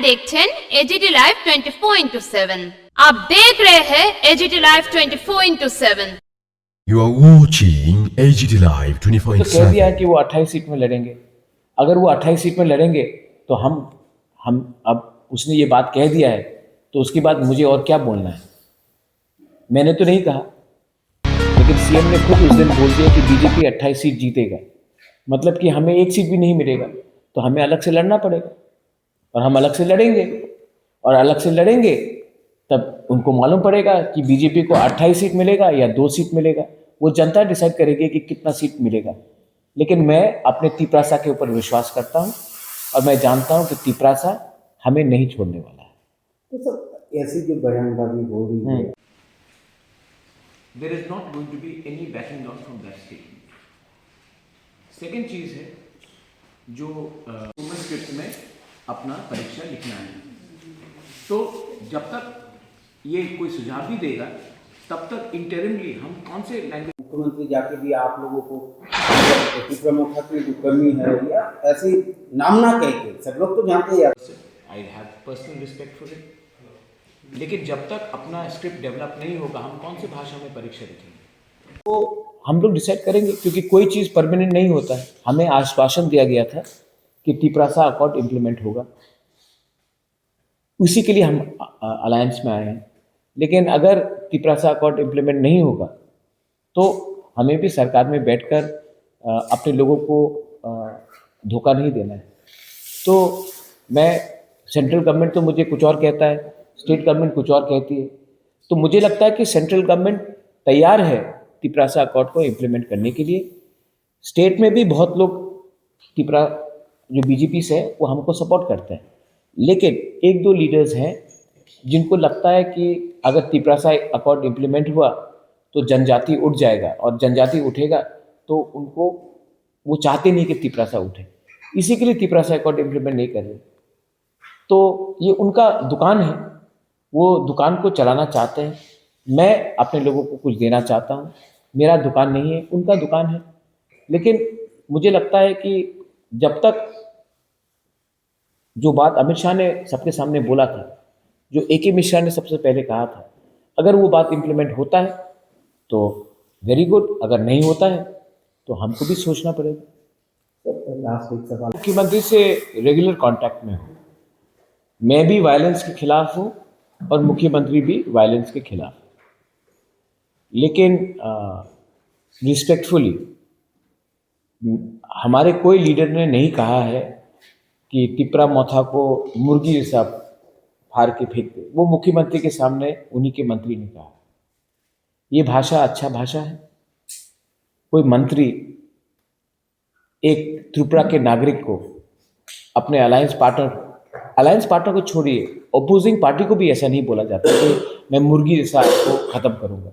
देखছেন AGT live 24/7। आप देख रहे हैं AGT live 24/7। You are watching AGT Live तो कह दिया 24/7. है कि वो 28 सीट में लड़ेंगे। अगर वो 28 सीट में लड़ेंगे तो हम अब उसने ये बात कह दिया है तो उसके बाद मुझे और क्या बोलना है। मैंने तो नहीं कहा, लेकिन सीएम ने खुद उस दिन बोल दिया कि बीजेपी 28 सीट जीतेगा, मतलब कि हमें एक सीट भी नहीं मिलेगा तो हमें अलग से लड़ना पड़ेगा और हम अलग से लड़ेंगे। और अलग से लड़ेंगे तब उनको मालूम पड़ेगा कि बीजेपी को 28 सीट मिलेगा या 2 सीट मिलेगा। वो जनता डिसाइड करेगी कि कितना सीट मिलेगा। लेकिन मैं अपने तिपरासा के ऊपर विश्वास करता हूँ और मैं जानता हूँ कि तिपरासा हमें नहीं छोड़ने वाला है। तो सर ऐसी जो बयानबाजी हो रही है, There is not going to be any backing down from that statement. Second चीज़ है जो ह्यूमन स्क्रिप्ट में अपना परीक्षा लिखना है, तो जब तक ये कोई सुझाव भी देगा तब तक इंटरिमली हम कौन से लैंग्वेज मुख्यमंत्री जाके भी आप लोगों को तिपरा की जो कमी है या ऐसे नाम ना कह के, सब लोग तो जानते हैं यार। I have personal respect for it, लेकिन जब तक अपना स्क्रिप्ट डेवलप नहीं होगा हम कौन सी भाषा में परीक्षा लिखेंगे तो हम लोग डिसाइड करेंगे, क्योंकि कोई चीज़ परमानेंट नहीं होता है। हमें आश्वासन दिया गया था कि तिपरासा अकॉर्ड इम्प्लीमेंट होगा, उसी के लिए हम अलायंस में आए हैं। लेकिन अगर तिपरासा अकॉर्ड इम्प्लीमेंट नहीं होगा तो हमें भी सरकार में बैठकर अपने लोगों को धोखा नहीं देना है। तो मैं सेंट्रल गवर्नमेंट तो मुझे कुछ और कहता है, स्टेट गवर्नमेंट कुछ और कहती है, तो मुझे लगता है कि सेंट्रल गवर्नमेंट तैयार है तिपरासा अकॉर्ड को इम्प्लीमेंट करने के लिए। स्टेट में भी बहुत लोग तिपरा जो बीजेपी से है वो हमको सपोर्ट करते हैं, लेकिन एक दो लीडर्स हैं जिनको लगता है कि अगर तिपरासा अकॉर्ड इम्प्लीमेंट हुआ तो जनजाति उठ जाएगा, और जनजाति उठेगा तो उनको वो चाहते नहीं कि तिपरासा उठे, इसी के लिए तिपरासा अकॉर्ड इम्प्लीमेंट नहीं कर रहे। तो ये उनका दुकान है, वो दुकान को चलाना चाहते हैं। मैं अपने लोगों को कुछ देना चाहता हूँ, मेरा दुकान नहीं है, उनका दुकान है। लेकिन मुझे लगता है कि जब तक जो बात अमित शाह ने सबके सामने बोला था, जो AK मिश्रा ने सबसे पहले कहा था, अगर वो बात इम्प्लीमेंट होता है तो वेरी गुड, अगर नहीं होता है तो हमको भी सोचना पड़ेगा। लास्ट एक सवाल, मुख्यमंत्री से रेगुलर कांटेक्ट में हूँ, मैं भी वायलेंस के खिलाफ हूँ और मुख्यमंत्री भी वायलेंस के खिलाफ, लेकिन रिस्पेक्टफुली हमारे कोई लीडर ने नहीं कहा है कि तिपरा मोथा को मुर्गी जैसा फाड़ के फेंक दे। वो मुख्यमंत्री के सामने उन्हीं के मंत्री ने कहा। ये भाषा अच्छा भाषा है? कोई मंत्री एक त्रिपुरा के नागरिक को अपने अलायंस पार्टनर को छोड़िए, अपोजिंग पार्टी को भी ऐसा नहीं बोला जाता कि मैं मुर्गी जैसा को खत्म करूंगा।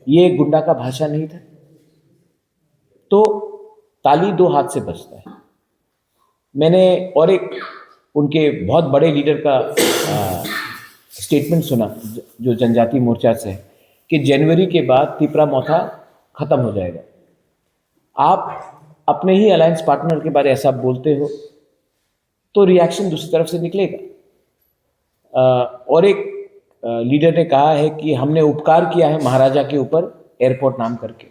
ये गुंडा का भाषा नहीं था। तो ताली दो हाथ से बजता है। मैंने और एक उनके बहुत बड़े लीडर का स्टेटमेंट सुना जो जनजाति मोर्चा से है कि जनवरी के बाद तिपरा मोथा खत्म हो जाएगा। आप अपने ही अलायंस पार्टनर के बारे में ऐसा बोलते हो तो रिएक्शन दूसरी तरफ से निकलेगा। और एक लीडर ने कहा है कि हमने उपकार किया है महाराजा के ऊपर एयरपोर्ट नाम करके।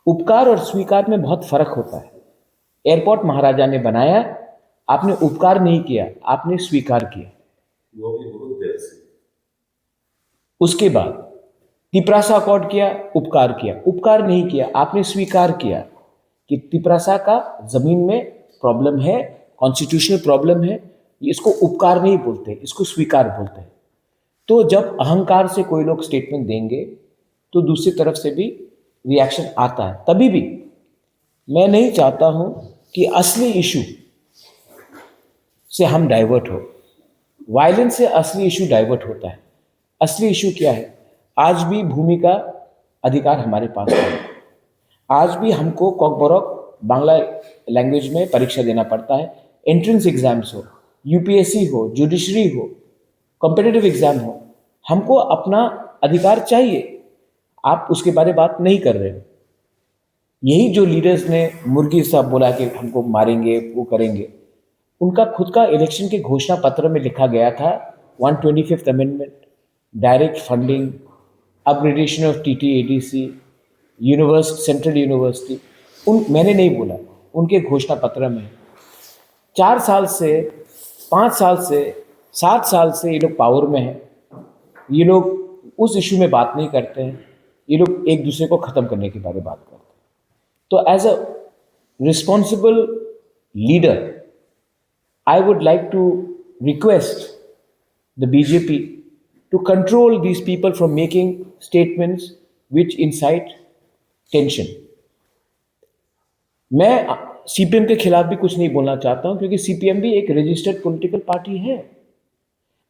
उपकार और स्वीकार में बहुत फर्क होता है। एयरपोर्ट महाराजा ने बनाया, आपने उपकार नहीं किया, आपने स्वीकार किया। वो भी बहुत देर से। उसके बाद तिपरासा अकॉर्ड किया, उपकार किया। उपकार नहीं किया, आपने स्वीकार किया कि तिपरासा का जमीन में प्रॉब्लम है, कॉन्स्टिट्यूशनल प्रॉब्लम है। इसको उपकार नहीं बोलते, इसको स्वीकार बोलते हैं। तो जब अहंकार से कोई लोग स्टेटमेंट देंगे तो दूसरी तरफ से भी रिएक्शन आता है। तभी भी मैं नहीं चाहता हूं कि असली इशू से हम डाइवर्ट हो। वायलेंस से असली इशू डाइवर्ट होता है। असली इशू क्या है? आज भी भूमि का अधिकार हमारे पास है। आज भी हमको कॉकबोरक बांग्ला लैंग्वेज में परीक्षा देना पड़ता है। एंट्रेंस एग्जाम्स हो, UPSC हो, जुडिशरी हो, कॉम्पिटिटिव एग्जाम हो, हमको अपना अधिकार चाहिए। आप उसके बारे में बात नहीं कर रहे हो। यही जो लीडर्स ने मुर्गी साहब बोला कि हमको मारेंगे, वो करेंगे, उनका खुद का इलेक्शन के घोषणा पत्र में लिखा गया था 125th amendment, direct funding, upgradation of TTADC, central university. मैंने नहीं बोला, उनके घोषणा पत्र में। 4 साल से, 5 साल से, 7 साल से ये लोग पावर में हैं। ये लोग उस इशू में बात नहीं करते हैं, ये लोग एक दूसरे को ख़त्म करने के बारे में बात करते हैं। तो as a responsible leader, I would like to request the BJP to control these people from making statements which incite tension. मैं CPM के खिलाफ भी कुछ नहीं बोलना चाहता हूं, क्योंकि CPM भी एक रजिस्टर्ड पॉलिटिकल पार्टी है।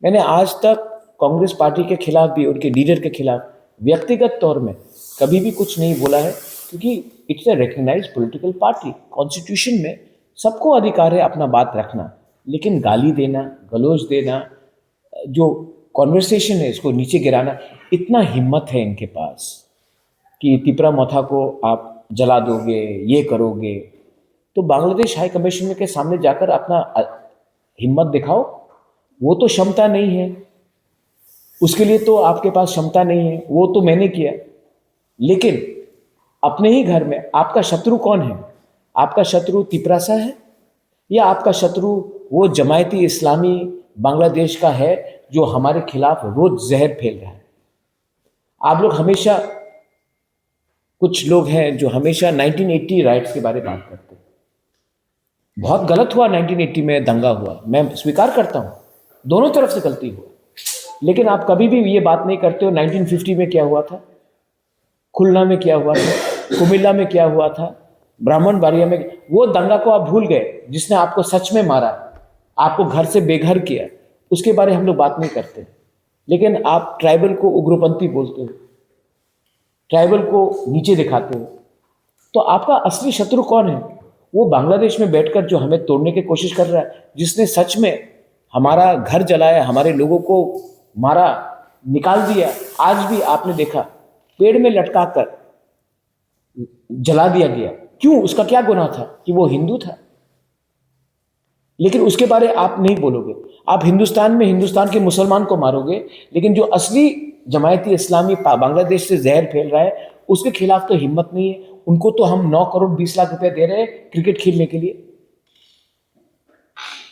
मैंने आज तक कांग्रेस पार्टी के खिलाफ भी, उनके लीडर के खिलाफ व्यक्तिगत तौर में कभी भी कुछ नहीं बोला है, क्योंकि it's a recognised political party. Constitution में सबको अधिकार है अपना बात रखना, लेकिन गाली देना, गलौज देना, जो कॉन्वर्सेशन है इसको नीचे गिराना, इतना हिम्मत है इनके पास कि तिपरा मोथा को आप जला दोगे, ये करोगे। तो बांग्लादेश हाई कमिश्नर के सामने जाकर अपना हिम्मत दिखाओ। वो तो क्षमता नहीं है, उसके लिए तो आपके पास क्षमता नहीं है, वो तो मैंने किया। लेकिन अपने ही घर में आपका शत्रु कौन है? आपका शत्रु तिपरासा है, या आपका शत्रु वो जमायती इस्लामी बांग्लादेश का है जो हमारे खिलाफ रोज जहर फैल रहा है? आप लोग हमेशा, कुछ लोग हैं जो हमेशा 1980 राइट्स के बारे में बात करते हैं। बहुत गलत हुआ, 1980 में दंगा हुआ, मैं स्वीकार करता हूँ, दोनों तरफ से गलती हुआ। लेकिन आप कभी भी ये बात नहीं करते हो 1950 में क्या हुआ था, खुलना में क्या हुआ था, कुमिल्ला में क्या हुआ था, ब्राह्मण बाड़िया में। वो दंगा को आप भूल गए जिसने आपको सच में मारा, आपको घर से बेघर किया, उसके बारे में हम लोग बात नहीं करते। लेकिन आप ट्राइबल को उग्रपंथी बोलते हो, ट्राइबल को नीचे दिखाते हो। तो आपका असली शत्रु कौन है? वो बांग्लादेश में बैठकर जो हमें तोड़ने की कोशिश कर रहा है, जिसने सच में हमारा घर जलाया, हमारे लोगों को मारा, निकाल दिया। आज भी आपने देखा पेड़ में लटका कर जला दिया गया। क्यों? उसका क्या गुनाह था कि वो हिंदू था? लेकिन उसके बारे आप नहीं बोलोगे। आप हिंदुस्तान में हिंदुस्तान के मुसलमान को मारोगे, लेकिन जो असली जमायती इस्लामी बांग्लादेश से जहर फैल रहा है उसके खिलाफ तो हिम्मत नहीं है। उनको तो हम 9 करोड़ 20 लाख रुपए दे रहे हैं क्रिकेट खेलने के लिए।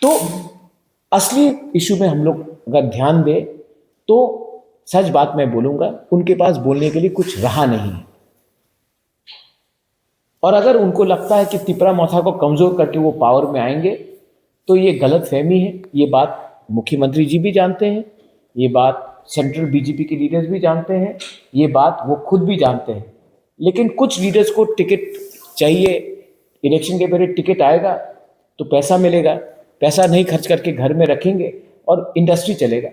तो असली इशू में हम लोग अगर ध्यान दें तो सच बात मैं बोलूंगा, उनके पास बोलने के लिए कुछ रहा नहीं है। और अगर उनको लगता है कि तिपरा मोथा को कमजोर करके वो पावर में आएंगे, तो ये गलत फहमी है। ये बात मुख्यमंत्री जी भी जानते हैं, ये बात सेंट्रल बीजेपी के लीडर्स भी जानते हैं, ये बात वो खुद भी जानते हैं। लेकिन कुछ लीडर्स को टिकट चाहिए, इलेक्शन के पहले टिकट आएगा तो पैसा मिलेगा, पैसा नहीं खर्च करके घर में रखेंगे और इंडस्ट्री चलेगा।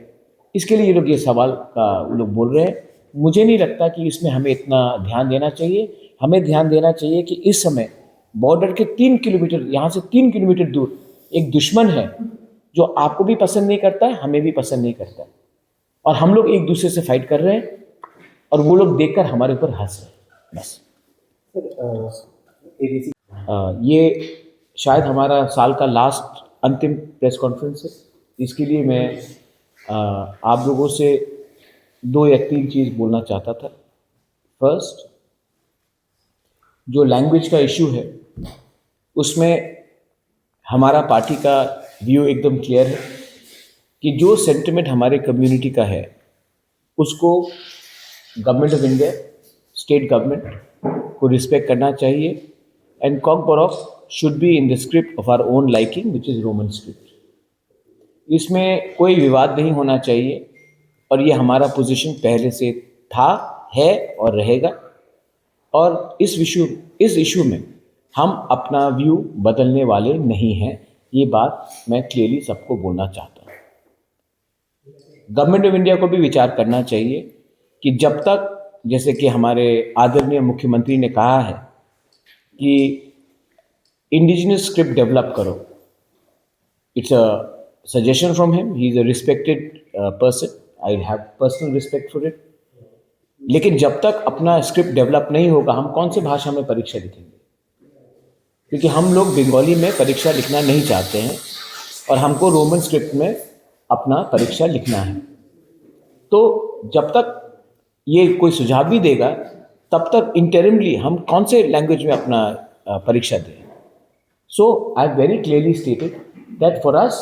इसके लिए ये लोग ये सवाल का लोग बोल रहे हैं। मुझे नहीं लगता कि इसमें हमें इतना ध्यान देना चाहिए। हमें ध्यान देना चाहिए कि इस समय बॉर्डर के 3 किलोमीटर, यहाँ से 3 किलोमीटर दूर एक दुश्मन है जो आपको भी पसंद नहीं करता है, हमें भी पसंद नहीं करता है, और हम लोग एक दूसरे से फाइट कर रहे हैं और वो लोग देखकर हमारे ऊपर हंस रहे हैं। बस ये शायद हमारा साल का लास्ट अंतिम प्रेस कॉन्फ्रेंस है। इसके लिए मैं आप लोगों से 2 या 3 चीज़ बोलना चाहता था। फर्स्ट, जो लैंग्वेज का इशू है उसमें हमारा पार्टी का व्यू एकदम क्लियर है कि जो सेंटिमेंट हमारे कम्युनिटी का है उसको government of India, state government को रिस्पेक्ट करना चाहिए। And Kokborok should be in the script of our own liking which is Roman script. इसमें कोई विवाद नहीं होना चाहिए और ये हमारा पोजीशन पहले से था, है और रहेगा। और इस इशू में हम अपना व्यू बदलने वाले नहीं हैं। ये बात मैं क्लियरली सबको बोलना चाहता हूँ। गवर्नमेंट ऑफ इंडिया को भी विचार करना चाहिए कि जब तक, जैसे कि हमारे आदरणीय मुख्यमंत्री ने कहा है कि इंडिजिनस स्क्रिप्ट डेवलप करो, it's a suggestion from him. He is a respected person. I have personal respect for it. लेकिन जब तक अपना स्क्रिप्ट डेवलप नहीं होगा, हम कौन से भाषा में परीक्षा लिखेंगे? क्योंकि हम लोग बंगाली में परीक्षा लिखना नहीं चाहते हैं। और हमको रोमन स्क्रिप्ट में अपना परीक्षा लिखना है। तो जब तक ये कोई सुझाव भी देगा तब तक इंटरिमली हम कौन से लैंग्वेज में अपना परीक्षा दें। So I very clearly stated that for us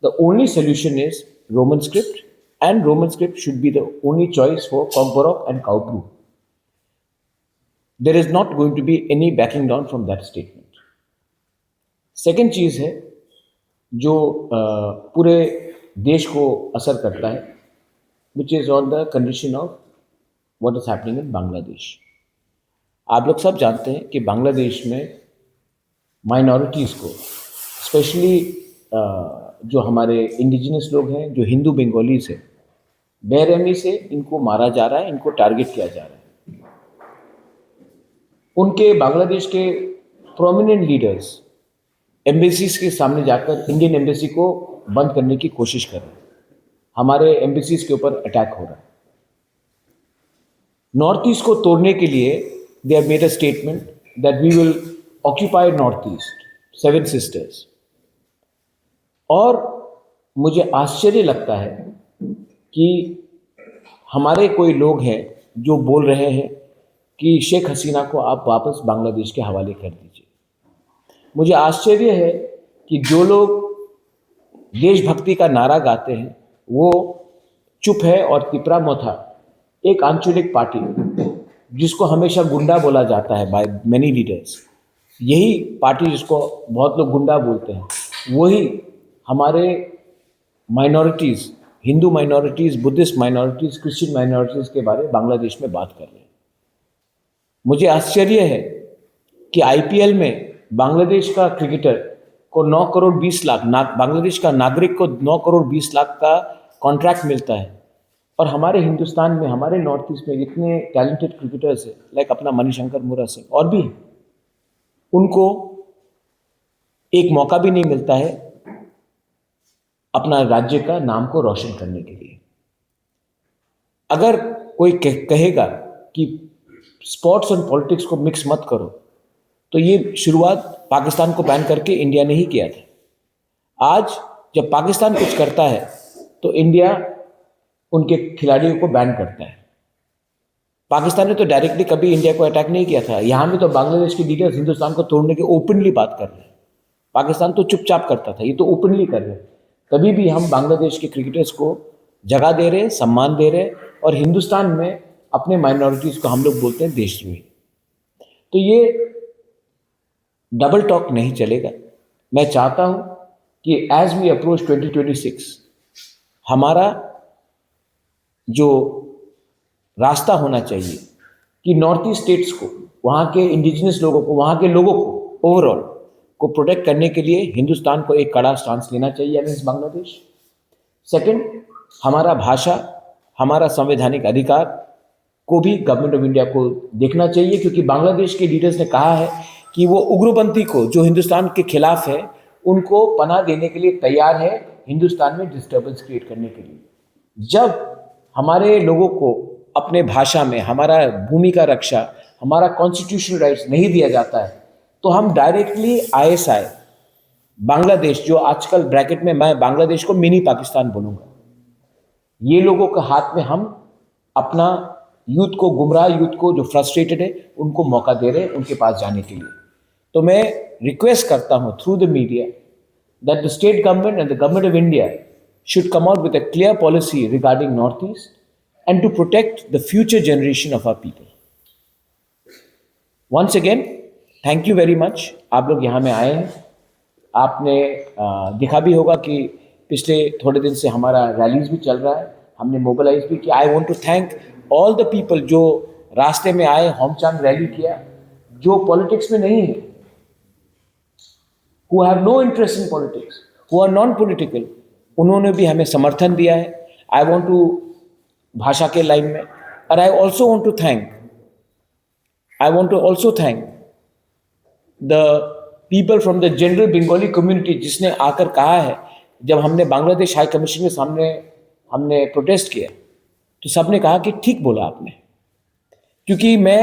the only solution is Roman script, and Roman script should be the only choice for Kokborok and Kaubru. There is not going to be any backing down from that statement. Second चीज़ है जो पूरे देश को असर करता है, which is on the condition of what is happening in Bangladesh. आप लोग सब जानते हैं कि बांग्लादेश में माइनॉरिटीज़ को, स्पेशली जो हमारे इंडिजिनस लोग हैं, जो हिंदू बंगालीज हैं, बेरहमी से इनको मारा जा रहा है, इनको टारगेट किया जा रहा है। उनके बांग्लादेश के प्रोमिनेंट लीडर्स एम्बेसीज के सामने जाकर इंडियन एम्बेसी को बंद करने की कोशिश कर रहे हैं। हमारे एम्बेसीज के ऊपर अटैक हो रहा है। नॉर्थ ईस्ट को तोड़ने के लिए they have made a statement that we will occupy North East, 7 sisters. और मुझे आश्चर्य लगता है कि हमारे कोई लोग हैं जो बोल रहे हैं कि शेख हसीना को आप वापस बांग्लादेश के हवाले कर दीजिए। मुझे आश्चर्य है कि जो लोग देशभक्ति का नारा गाते हैं वो चुप है, और तिपरा मोथा एक आंचलिक पार्टी जिसको हमेशा गुंडा बोला जाता है बाय मेनी लीडर्स, यही पार्टी जिसको बहुत लोग गुंडा बोलते हैं, वही हमारे minorities, Hindu minorities, Buddhist minorities, Christian minorities के बारे में बांग्लादेश में बात कर रहे हैं। मुझे आश्चर्य है कि आईपीएल में बांग्लादेश का क्रिकेटर को 9 करोड़ 20 लाख, बांग्लादेश का नागरिक को 9 करोड़ 20 लाख का कॉन्ट्रैक्ट मिलता है, और हमारे हिंदुस्तान में, हमारे नॉर्थ ईस्ट में इतने टैलेंटेड क्रिकेटर्स हैं, लाइक अपना मणिशंकर मुरा सिंह और भी, उनको एक मौका भी नहीं मिलता है अपना राज्य का नाम को रोशन करने के लिए। अगर कोई कहेगा कि स्पोर्ट्स और पॉलिटिक्स को मिक्स मत करो, तो ये शुरुआत पाकिस्तान को बैन करके इंडिया ने ही किया था। आज जब पाकिस्तान कुछ करता है तो इंडिया उनके खिलाड़ियों को बैन करता है। पाकिस्तान ने तो डायरेक्टली कभी इंडिया को अटैक नहीं किया था। यहाँ में तो बांग्लादेश के लीडर्स हिंदुस्तान को तोड़ने के ओपनली बात कर रहे हैं। पाकिस्तान तो चुपचाप करता था, ये तो ओपनली कर रहे हैं। तभी भी हम बांग्लादेश के क्रिकेटर्स को जगह दे रहे हैं, सम्मान दे रहे हैं, और हिंदुस्तान में अपने माइनॉरिटीज़ को हम लोग बोलते हैं देशद्रोही। तो ये डबल टॉक नहीं चलेगा। मैं चाहता हूं कि एज वी अप्रोच 2026 हमारा जो रास्ता होना चाहिए कि नॉर्थ ईस्ट स्टेट्स को, वहाँ के इंडिजिनस लोगों को, वहाँ के लोगों को ओवरऑल को प्रोटेक्ट करने के लिए हिंदुस्तान को एक कड़ा स्टांस लेना चाहिए अगेंस्ट बांग्लादेश। सेकंड, हमारा भाषा, हमारा संवैधानिक अधिकार को भी गवर्नमेंट ऑफ इंडिया को देखना चाहिए, क्योंकि बांग्लादेश के लीडर्स ने कहा है कि वो उग्रपंथी को, जो हिंदुस्तान के खिलाफ है, उनको पनाह देने के लिए तैयार है, हिंदुस्तान में डिस्टर्बेंस क्रिएट करने के लिए। जब हमारे लोगों को अपने भाषा में, हमारा भूमि का रक्षा, हमारा कॉन्स्टिट्यूशनल राइट्स नहीं दिया जाता है, तो हम डायरेक्टली ISI बांग्लादेश, जो आजकल ब्रैकेट में मैं बांग्लादेश को मिनी पाकिस्तान बोलूँगा, ये लोगों के हाथ में हम अपना यूथ को, गुमराह यूथ को जो फ्रस्ट्रेटेड है, उनको मौका दे रहे हैं उनके पास जाने के लिए। तो मैं रिक्वेस्ट करता हूं through the media that the state government and the government of India should come out with a clear policy regarding Northeast and to protect the future generation of our people. Once again, thank you very much. आप लोग यहाँ में आए हैं। आपने देखा भी होगा कि पिछले थोड़े दिन से हमारा रैलीज भी चल रहा है, हमने मोबिलाइज भी किया। I want to thank all the people जो रास्ते में आए, होमचांद रैली किया, जो पॉलिटिक्स में नहीं है, who have no interest in politics, who are non-political, उन्होंने भी हमें समर्थन दिया है। आई वॉन्ट टू भाषा के लाइन में, और I also want to also thank the people from the general Bengali community, जिसने आकर कहा है, जब हमने बांग्लादेश हाई कमीशन के सामने हमने प्रोटेस्ट किया तो सबने कहा कि ठीक बोला आपने, क्योंकि मैं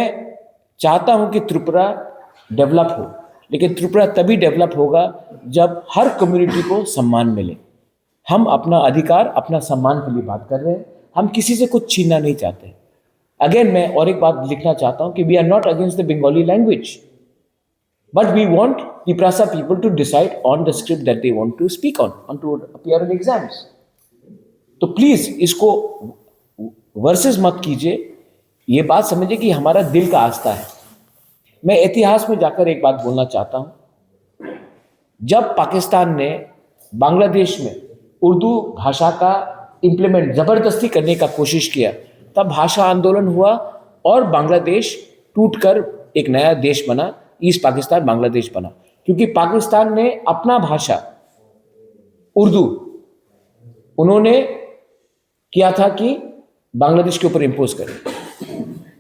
चाहता हूं कि त्रिपुरा डेवलप हो, लेकिन त्रिपुरा तभी डेवलप होगा जब हर कम्युनिटी को सम्मान मिले। हम अपना अधिकार, अपना सम्मान के लिए बात कर रहे हैं, हम किसी से कुछ छीनना नहीं चाहते। अगेन मैं और एक बात लिखना चाहता हूं कि we are not against the Bengali language, but we want Tiprasa people to decide on the script that they want to speak on to appear in exams. तो प्लीज इसको वर्सेस मत कीजिए, ये बात समझिए कि हमारा दिल का आस्था है। मैं इतिहास में जाकर एक बात बोलना चाहता हूं, जब पाकिस्तान ने बांग्लादेश में उर्दू भाषा का इम्प्लीमेंट जबरदस्ती करने का कोशिश किया, तब भाषा आंदोलन हुआ और बांग्लादेश टूटकर एक नया देश बना, ईस्ट पाकिस्तान बांग्लादेश बना, क्योंकि पाकिस्तान ने अपना भाषा उर्दू उन्होंने किया था कि बांग्लादेश के ऊपर इम्पोज करें।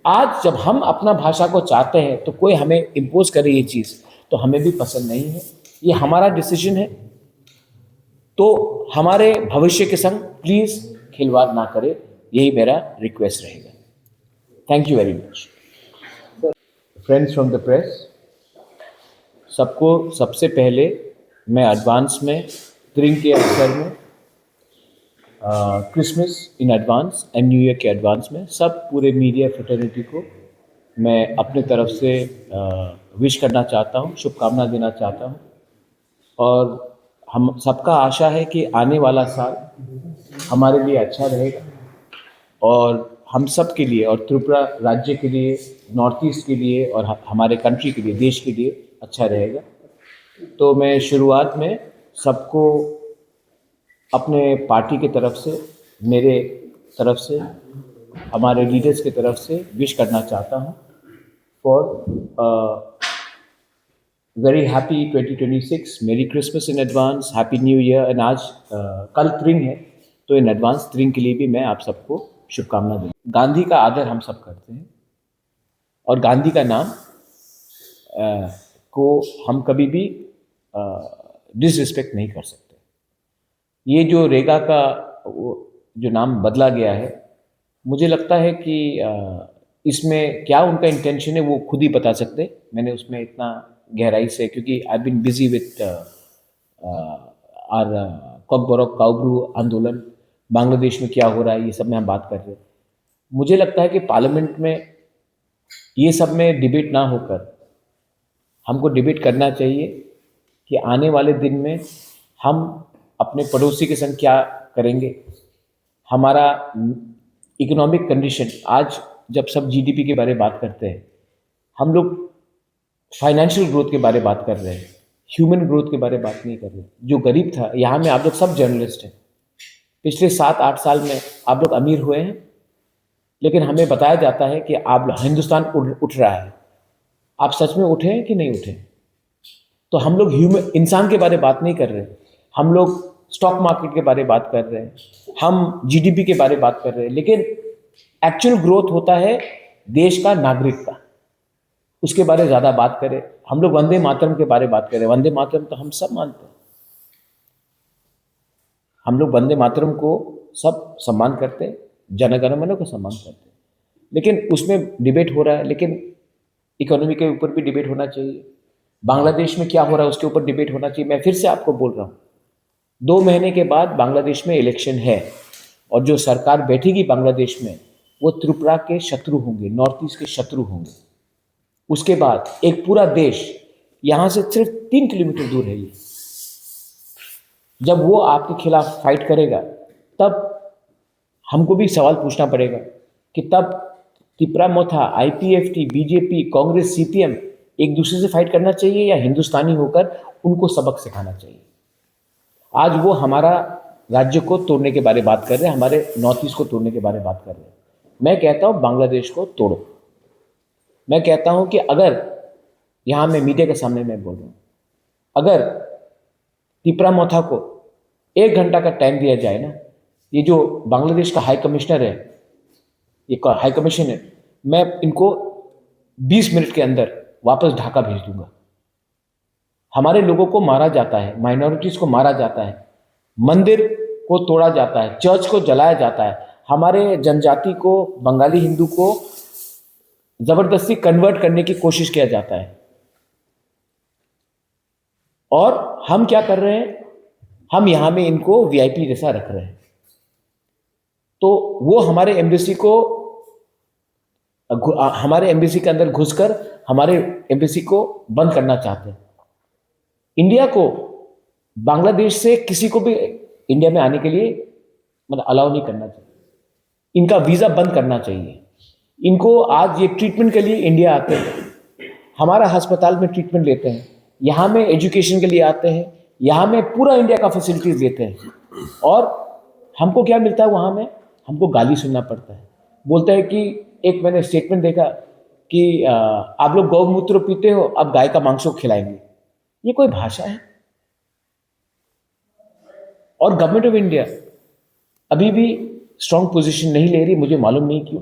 आज जब हम अपना भाषा को चाहते हैं तो कोई हमें इम्पोज करे ये चीज़, तो हमें भी पसंद नहीं है, ये हमारा डिसीजन है। तो हमारे भविष्य के संग प्लीज़ खिलवाड़ ना करें, यही मेरा रिक्वेस्ट रहेगा। Thank you very much. Friends from the press, सबको सबसे पहले मैं एडवांस में त्रिंग के अवसर में Christmas in advance and new year के एडवांस में सब पूरे मीडिया फ्रेटर्निटी को मैं अपने तरफ से विश करना चाहता हूँ, शुभकामना देना चाहता हूँ। और हम सबका आशा है कि आने वाला साल हमारे लिए अच्छा रहेगा और हम सब के लिए और त्रिपुरा राज्य के लिए, नॉर्थ ईस्ट के लिए और हमारे कंट्री के लिए, देश के लिए अच्छा रहेगा। तो मैं शुरुआत में सबको अपने पार्टी की तरफ से, मेरे तरफ से, हमारे लीडर्स की तरफ से विश करना चाहता हूँ फॉर वेरी हैप्पी 2026, मेरी Christmas in advance, happy new year. And आज कल त्रिंग है, तो इन एडवांस त्रिंग के लिए भी मैं आप सबको शुभकामना दूँ। गांधी का आदर हम सब करते हैं और गांधी का नाम को हम कभी भी डिसरिस्पेक्ट नहीं कर सकते। ये जो रेगा का जो नाम बदला गया है, मुझे लगता है कि इसमें क्या उनका इंटेंशन है वो खुद ही बता सकते। मैंने उसमें इतना गहराई से, क्योंकि I been busy with our Kokborok Kaubru आंदोलन, बांग्लादेश में क्या हो रहा है, ये सब में हम बात कर रहे हैं। मुझे लगता है कि पार्लियामेंट में ये सब में डिबेट ना होकर हमको डिबेट करना चाहिए कि आने वाले दिन में हम अपने पड़ोसी के संग क्या करेंगे। हमारा इकोनॉमिक कंडीशन, आज जब सब जीडीपी के बारे में बात करते हैं, हम लोग फाइनेंशियल ग्रोथ के बारे में बात कर रहे हैं, ह्यूमन ग्रोथ के बारे में बात नहीं कर रहे। जो गरीब था, यहाँ में आप लोग सब जर्नलिस्ट हैं, पिछले 7-8 साल में आप लोग अमीर हुए हैं, लेकिन हमें बताया जाता है कि आप हिंदुस्तान उठ रहा है। आप सच में उठे हैं कि नहीं उठे? तो हम लोग ह्यूमन इंसान के बारे में बात नहीं कर रहे, हम लोग स्टॉक मार्केट के बारे में बात कर रहे हैं, हम जीडीपी के बारे में बात कर रहे हैं, लेकिन एक्चुअल ग्रोथ होता है देश का, नागरिक का, उसके बारे में ज़्यादा बात करें। हम लोग वंदे मातरम के बारे में बात करें, वंदे मातरम तो हम सब मानते हैं, हम लोग वंदे मातरम को सब सम्मान करते हैं, जनगण मन को सम्मान करते हैं, लेकिन उसमें डिबेट हो रहा है। लेकिन इकोनॉमी के ऊपर भी डिबेट होना चाहिए, बांग्लादेश में क्या हो रहा है उसके ऊपर डिबेट होना चाहिए। मैं फिर से आपको बोल रहा हूँ, 2 महीने के बाद बांग्लादेश में इलेक्शन है और जो सरकार बैठेगी बांग्लादेश में वो त्रिपुरा के शत्रु होंगे, नॉर्थ ईस्ट के शत्रु होंगे। उसके बाद एक पूरा देश यहाँ से सिर्फ 3 किलोमीटर दूर है ये, जब वो आपके खिलाफ फाइट करेगा तब हमको भी सवाल पूछना पड़ेगा कि तब त्रिपुरा मोथा, आईपीएफटी, बीजेपी, कांग्रेस, सीपीएम एक दूसरे से फाइट करना चाहिए या हिंदुस्तानी होकर उनको सबक सिखाना चाहिए। आज वो हमारा राज्य को तोड़ने के बारे में बात कर रहे हैं, हमारे नॉर्थ ईस्ट को तोड़ने के बारे में बात कर रहे हैं। मैं कहता हूँ बांग्लादेश को तोड़ो। मैं कहता हूँ कि अगर यहाँ मैं मीडिया के सामने मैं बोल रहा हूँ, अगर त्रिपुरा मोथा को 1 घंटा का टाइम दिया जाए ना, ये जो बांग्लादेश का हाई कमिश्नर है, ये हाई कमीशन है, मैं इनको 20 मिनट के अंदर वापस ढाका भेज दूंगा। हमारे लोगों को मारा जाता है, माइनॉरिटीज़ को मारा जाता है, मंदिर को तोड़ा जाता है, चर्च को जलाया जाता है, हमारे जनजाति को, बंगाली हिंदू को ज़बरदस्ती कन्वर्ट करने की कोशिश किया जाता है। और हम क्या कर रहे हैं, हम यहाँ में इनको वीआईपी जैसा रख रहे हैं। तो वो हमारे एम्बेसी के अंदर घुसकर हमारे एम्बेसी को बंद करना चाहते हैं। इंडिया को बांग्लादेश से किसी को भी इंडिया में आने के लिए मतलब अलाउ नहीं करना चाहिए, इनका वीज़ा बंद करना चाहिए। इनको आज ये ट्रीटमेंट के लिए इंडिया आते हैं, हमारा अस्पताल में ट्रीटमेंट लेते हैं, यहाँ में एजुकेशन के लिए आते हैं, यहाँ में पूरा इंडिया का फैसिलिटीज लेते हैं, और हमको क्या मिलता है वहाँ में, हमको गाली सुनना पड़ता है। बोलते हैं कि एक मैंने स्टेटमेंट देखा कि आप लोग गौमूत्र पीते हो, अब गाय का मांस खिलाएंगे। ये कोई भाषा है? और गवर्नमेंट ऑफ इंडिया अभी भी स्ट्रांग पोजीशन नहीं ले रही, मुझे मालूम नहीं क्यों।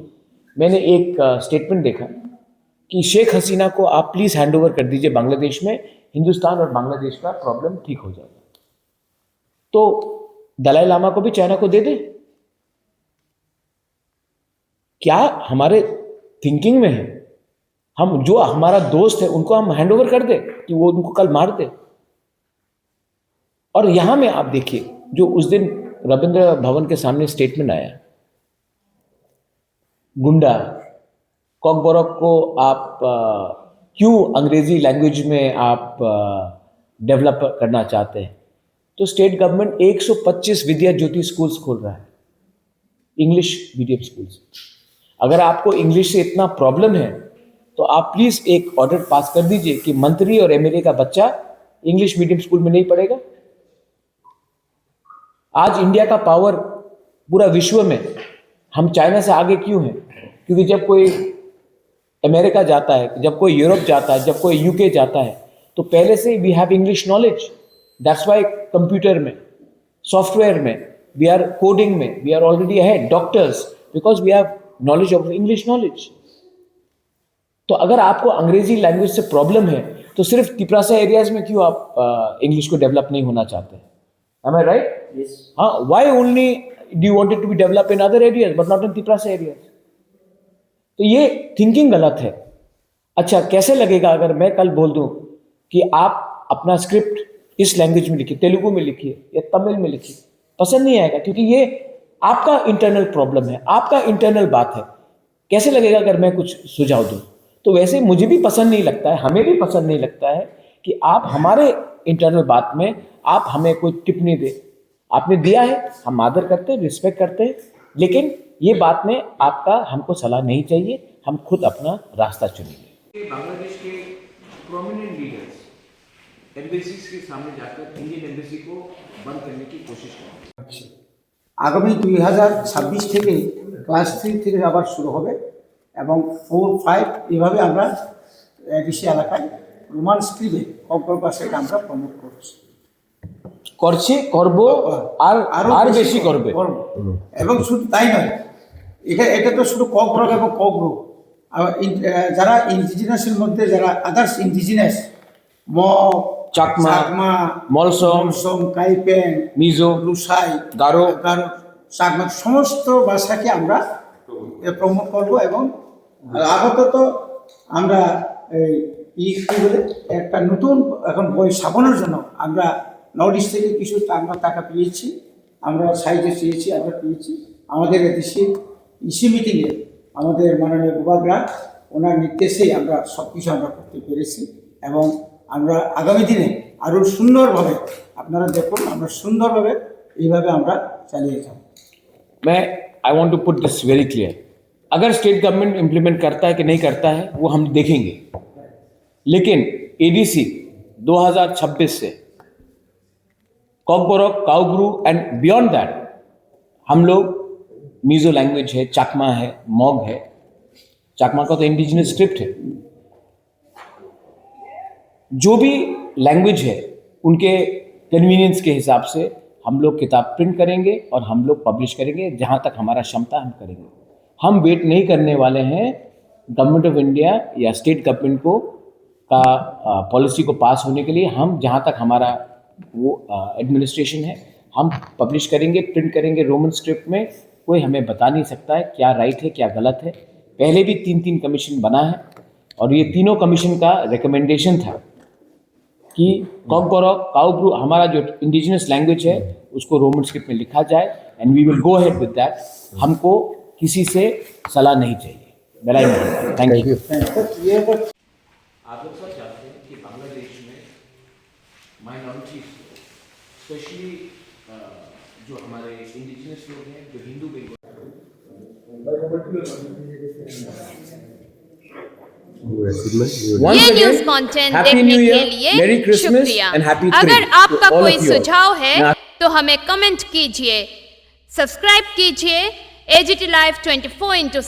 मैंने एक स्टेटमेंट देखा कि शेख हसीना को आप प्लीज़ हैंड ओवर कर दीजिए बांग्लादेश में, हिंदुस्तान और बांग्लादेश का प्रॉब्लम ठीक हो जाएगा। तो दलाई लामा को भी चाइना को दे दे? क्या हमारे थिंकिंग में है? हम जो हमारा दोस्त है उनको हम हैंड ओवर कर दे कि वो उनको कल मार दे? और यहां में आप देखिए, जो उस दिन रविंद्र भवन के सामने स्टेटमेंट आया, गुंडा कॉकबॉरक को आप क्यों अंग्रेजी लैंग्वेज में आप डेवलप करना चाहते हैं? तो स्टेट गवर्नमेंट 125 विद्या ज्योति स्कूल्स खोल रहा है, इंग्लिश मीडियम स्कूल्स। अगर आपको इंग्लिश से इतना प्रॉब्लम है तो आप प्लीज एक ऑर्डर पास कर दीजिए कि मंत्री और एमएलए का बच्चा इंग्लिश मीडियम स्कूल में नहीं पढ़ेगा। आज इंडिया का पावर पूरा विश्व में, हम चाइना से आगे क्यों हैं? क्योंकि जब कोई अमेरिका जाता है, जब कोई यूरोप जाता है, जब कोई यूके जाता है, तो पहले से we have English knowledge. That's why computer में, सॉफ्टवेयर में, वी आर कोडिंग में, we are already ahead. Doctors, because we have knowledge of English knowledge. तो अगर आपको अंग्रेजी लैंग्वेज से प्रॉब्लम है तो सिर्फ तिपरासा एरियाज में क्यों आप इंग्लिश को डेवलप नहीं होना चाहते? Am I right? Yes. Why only do you want it to be developed in other areas but not in Tiprasa areas? तो ये थिंकिंग गलत है। अच्छा, कैसे लगेगा अगर मैं कल बोल दूं कि आप अपना स्क्रिप्ट इस लैंग्वेज में लिखिए, तेलुगु में लिखिए या तमिल में लिखिए? पसंद नहीं आएगा, क्योंकि ये आपका इंटरनल प्रॉब्लम है, आपका इंटरनल बात है। कैसे लगेगा अगर मैं कुछ सुझाव दूं? तो वैसे मुझे भी पसंद नहीं लगता है, हमें भी पसंद नहीं लगता है कि आप हमारे इंटरनल बात में आप हमें कोई टिप्पणी दे। आपने दिया है, हम आदर करते हैं, रिस्पेक्ट करते हैं, लेकिन ये बात में आपका हमको सलाह नहीं चाहिए, हम खुद अपना रास्ता चुनेंगे। बांग्लादेश के प्रोमिनेंट लीडर्स एम्बेसी के सामने जाकर इंडियन एम्बेसी को बंद करने की कोशिश करेंगे। আগামী 2026 থেকে ক্লাস 3 থেকে আবার শুরু হবে এবং 4, 5 এভাবে আমরা এডিসি এলাকায় রোমান স্ক্রিপ্টে কম্পাসেট আমরা প্রমোট করছি, করব আর বেশি করবে। এবং শুধু তাই নয়, এটা তো শুধু ককব্রক এবং ককব্রু, যারা ইন্ডিজিনাসের মধ্যে যারা আদার্স ইন্ডিজিনাস চাকমা, মলসম, কাইপেন, মিজো, লুসাই, গারো, চাকমা সমস্ত ভাষাকে আমরা প্রমোট করব। এবং আপাতত আমরা কি বলে একটা নতুন এখন বই ছাপানোর জন্য আমরা নর্থ ইস্ট থেকে কিছু আমরা টাকা পেয়েছি, আমরা সাহায্য চেয়েছি, আমরা পেয়েছি। আমাদের দেশে ইসি মিটিংয়ে আমাদের মাননীয় গোপালরা ওনার নির্দেশেই আমরা সব কিছু আমরা করতে পেরেছি এবং আমরা আগামী দিনে আরও সুন্দরভাবে, আপনারা দেখুন, আমরা সুন্দরভাবে এইভাবে আমরা চালিয়ে যাব। मैं I want to put this very clear, अगर स्टेट गवर्नमेंट इम्प्लीमेंट करता है कि नहीं करता है वो हम देखेंगे, लेकिन एडीसी 2026 से कॉकबोरक, काउग्रू एंड बियॉन्ड दैट हम लोग, मिजो लैंग्वेज है, चाकमा है, मॉग है, चाकमा का तो इंडिजिनस स्क्रिप्ट है, जो भी लैंग्वेज है उनके कन्वीनियंस के हिसाब से हम लोग किताब प्रिंट करेंगे और हम लोग पब्लिश करेंगे। जहाँ तक हमारा क्षमता हम करेंगे। हम वेट नहीं करने वाले हैं गवर्नमेंट ऑफ इंडिया या स्टेट गवर्नमेंट को का पॉलिसी को पास होने के लिए। हम जहाँ तक हमारा वो एडमिनिस्ट्रेशन है, हम पब्लिश करेंगे, प्रिंट करेंगे रोमन स्क्रिप्ट में। कोई हमें बता नहीं सकता है क्या राइट है क्या गलत है। पहले भी 3 कमीशन बना है और ये तीनों कमीशन का रिकमेंडेशन था कि कॉन्कोरो काउब्रू हमारा जो इंडिजिनस लैंग्वेज है उसको रोमन स्क्रिप्ट में लिखा जाए, and we will go ahead with that. हमको किसी से सलाह नहीं चाहिए। बेलाई नहीं। Thank you. ये तो आप लोग सब जानते हैं कि बांग्लादेश में माइनॉरिटीज स्पेशली जो हमारे इंडिजिनस लोग हैं, जो हिंदू ये न्यूज कंटेंट देखने के लिए शुक्रिया। अगर आपका कोई सुझाव है तो हमें कमेंट कीजिए, सब्सक्राइब कीजिए AGT Live 24/7।